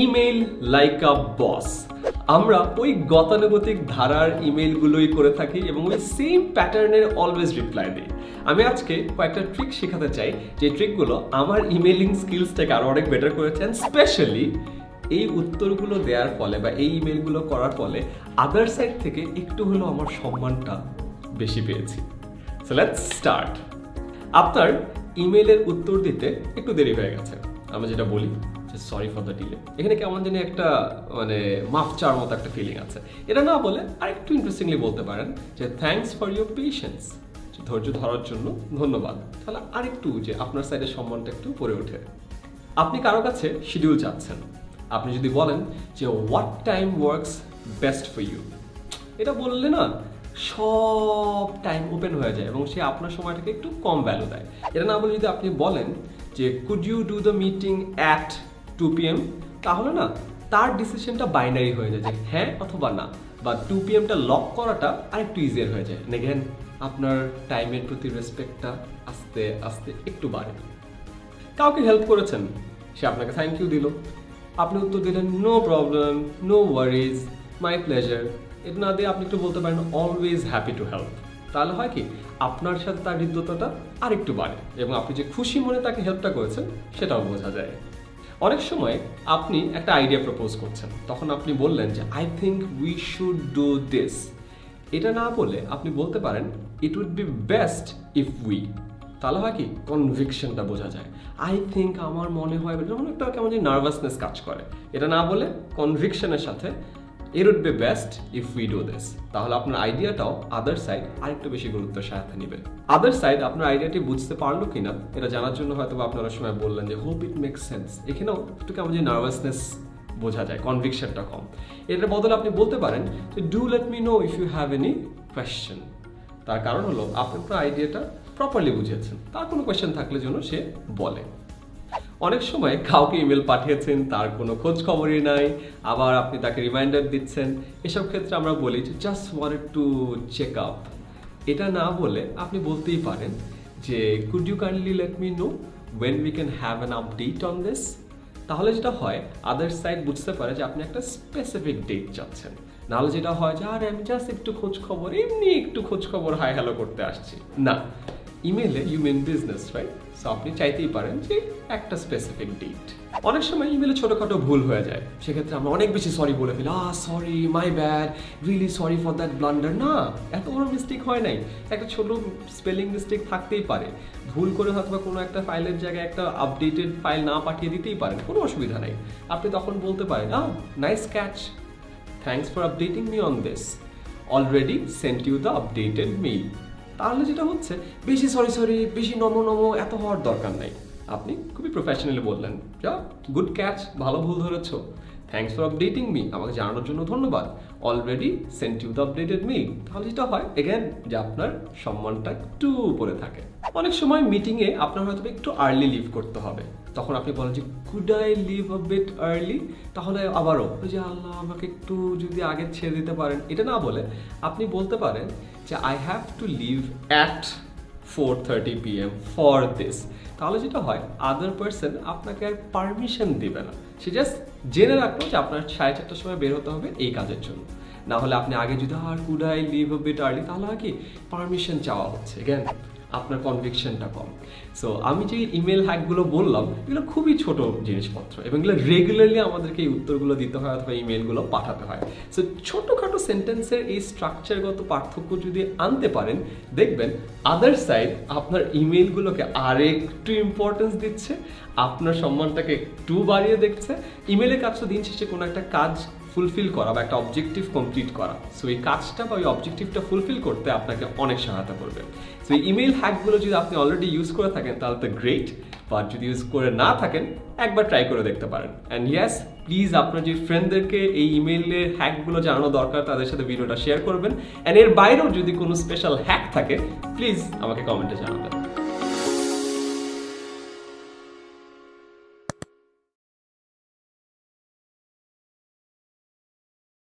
Email like আ বস। আমরা ওই গতানুগতিক ধারার ইমেইলগুলোই করে থাকি এবং ওই সেম প্যাটার্নের অলওয়েজ রিপ্লাই দিই। আমি আজকে কয়েকটা ট্রিক শেখাতে চাই, যে ট্রিকগুলো আমার ইমেইলিং স্কিলসটাকে আরও অনেক বেটার করেছেন। স্পেশালি এই উত্তরগুলো দেওয়ার ফলে বা এই ইমেইলগুলো করার ফলে আদার সাইড থেকে একটু হলেও আমার সম্মানটা বেশি পেয়েছি। So let's start. আপনার ইমেইলের উত্তর দিতে একটু দেরি হয়ে গেছে, আমরা যেটা বলি যে সরি ফর দ্য ডিলে। এখানে কেমন জানি একটা মাফ চাওয়ার মতো একটা ফিলিং আছে। এটা না বলে আরেকটু ইন্টারেস্টিংলি বলতে পারেন যে থ্যাঙ্কস ফর ইউর পেশেন্স, ধৈর্য ধরার জন্য ধন্যবাদ। তাহলে আরেকটু যে আপনার সাইডের সম্মানটা একটু পড়ে ওঠে। আপনি কারো কাছে শিডিউল চাচ্ছেন, আপনি যদি বলেন যে what time works best for you, এটা বললে না সব টাইম ওপেন হয়ে যায় এবং সে আপনার সময়টাকে একটু কম ভ্যালু দেয়। এটা না বলে যদি আপনি বলেন যে could you do the meeting at 2 PM, তাহলে না তার ডিসিশনটা বাইনারি হয়ে যায় যে হ্যাঁ অথবা না, বা 2 PMটা লক করাটা আরেকটু ইজিয়ার হয়ে যায়। দেখেন আপনার টাইমের প্রতি রেসপেক্টটা আস্তে আস্তে একটু বাড়ে। কাউকে হেল্প করেছেন, সে আপনাকে থ্যাংক ইউ দিল, আপনি উত্তর দিলেন no problem, no worries, my pleasure. এটা না দিয়ে আপনি একটু বলতে পারেন অলওয়েজ হ্যাপি টু হেল্প। তাহলে হয় কি আপনার সাথে তার হৃদ্যতাটা আরেকটু বাড়ে এবং আপনি যে খুশি মনে তাকে হেল্পটা করেছেন সেটাও বোঝা যায়। অনেক সময় আপনি একটা আইডিয়া প্রপোজ করছেন, তখন আপনি বললেন যে I think we should do this. এটা না বলে আপনি বলতে পারেন it would be best if we. তাহলে হয় কি কনভিকশনটা বোঝা যায়। আই থিঙ্ক আমার মনে হয় যেমন একটা কেমন যে নার্ভাসনেস কাজ করে। এটা না বলে কনভিকশনের সাথে it would be best if we do this, তাহলে আপনার আইডিয়াটাও আদার সাইড আরেকটু বেশি গুরুত্বের সাথে নেবে। আদার সাইড আপনার আইডিয়াটি বুঝতে পারলো কিনা এটা জানার জন্য হয়তো আপনারা সময় বললেন যে হোপ ইট মেক্স সেন্স। এখানেও একটু কেমন যে নার্ভাসনেস বোঝা যায়, কনভিকশনটা কম। এটার বদলে আপনি বলতে পারেন যে do let me know if you have any question. তার কারণ হলো আপনি আপনার আইডিয়াটা প্রপারলি বুঝেছেন, তার কোনো কোয়েশ্চেন থাকলে যেন সে বলে। অনেক সময় কাউকে ইমেল পাঠিয়েছেন, তার কোনো খোঁজ খবরই নাই, আবার আপনি তাকে রিমাইন্ডার দিচ্ছেন। এসব ক্ষেত্রে আমরা বলি যে just wanted to check up. এটা না বলে আপনি বলতেই পারেন যে could you kindly let me know when we can have an update on this. তাহলে যেটা হয় আদার সাইড বুঝতে পারে যে আপনি একটা স্পেসিফিক ডেট চাচ্ছেন। নাহলে যেটা হয় যে আরে আমি জাস্ট একটু খোঁজ খবর, এমনি একটু খোঁজ খবর হাই হ্যালো করতে আসছি। না, ইমেলে you mean business, right? So আপনি চাইতেই পারেন যে একটা স্পেসিফিক ডেট। অনেক সময় ইমেলে ছোটোখাটো ভুল হয়ে যায়, সেক্ষেত্রে আমরা অনেক বেশি সরি বলে ফেলি, sorry, my bad, really sorry for that blunder. না, এত বড় মিস্টেক হয় নাই, একটা ছোট স্পেলিং মিস্টেক থাকতেই পারে। ভুল করে হয়তো কোনো একটা ফাইলের জায়গায় একটা আপডেটেড ফাইল না পাঠিয়ে দিতেই পারেন, কোনো অসুবিধা নেই। আপনি তখন বলতে পারেন nice catch, thanks for updating me on this, already sent you the updated mail. তাহলে যেটা হচ্ছে বেশি সরি, বেশি নমো এত হওয়ার দরকার নাই। আপনি খুবই প্রফেশনালি বললেন যা গুড ক্যাচ, ভালো ভুল ধরেছো, থ্যাঙ্কস ফর আপডেটিং মি, আমাকে জানানোর জন্য ধন্যবাদ, already sent you the updated mail. তাহলে যেটা হয় এগেন যে আপনার সম্মানটা একটু উপরে থাকে। অনেক সময় মিটিংয়ে আপনার হয়তো একটু আর্লি লিভ করতে হবে, তখন আপনি বলেন যে could I leave a bit early. তাহলে আবারও যে আল্লাহ আমাকে একটু যদি আগে ছেড়ে দিতে পারেন। এটা না বলে আপনি বলতে পারেন যে I have to live at 4:30 PM for this. তাহলে যেটা হয় আদার পার্সন আপনাকে আর পারমিশন দিবে না, সে জাস্ট জেনে রাখলো যে আপনার 4:30টার সময় বের হতে হবে এই কাজের জন্য। না হলে আপনি আগে যদি could I leave a bit early, তাহলে হয় কি পারমিশন চাওয়া হচ্ছে, জ্ঞান আপনার কনভিকশনটা কম। সো আমি যে ইমেল হ্যাকগুলো বললাম এগুলো খুবই ছোট জিনিসপত্র এবং এগুলো রেগুলারলি আমাদেরকে এই উত্তরগুলো দিতে হয় অথবা ইমেলগুলো পাঠাতে হয়। সো ছোটোখাটো সেন্টেন্সের এই স্ট্রাকচারগত পার্থক্য যদি আনতে পারেন, দেখবেন আদার সাইড আপনার ইমেলগুলোকে আরেকটু ইম্পর্টেন্স দিচ্ছে, আপনার সম্মানটাকে একটু বাড়িয়ে দেখছে। ইমেলের কাজ তো দিন শেষে কোনো একটা কাজ ফুলফিল করা বা একটা অবজেক্টিভ কমপ্লিট করা। সো এই কাজটা বা ওই অবজেক্টিভটা ফুলফিল করতে আপনাকে অনেক সহায়তা করবে। সো এই ইমেল হ্যাকগুলো যদি আপনি অলরেডি ইউজ করে থাকেন তাহলে তো গ্রেট, বাট যদি ইউজ করে না থাকেন একবার ট্রাই করে দেখতে পারেন। অ্যান্ড ইয়েস, প্লিজ আপনার যে ফ্রেন্ডদেরকে এই ইমেইলের হ্যাকগুলো জানানো দরকার তাদের সাথে ভিডিওটা শেয়ার করবেন। অ্যান্ড এর বাইরেও যদি কোনো স্পেশাল হ্যাক থাকে প্লিজ আমাকে কমেন্টে জানাবেন।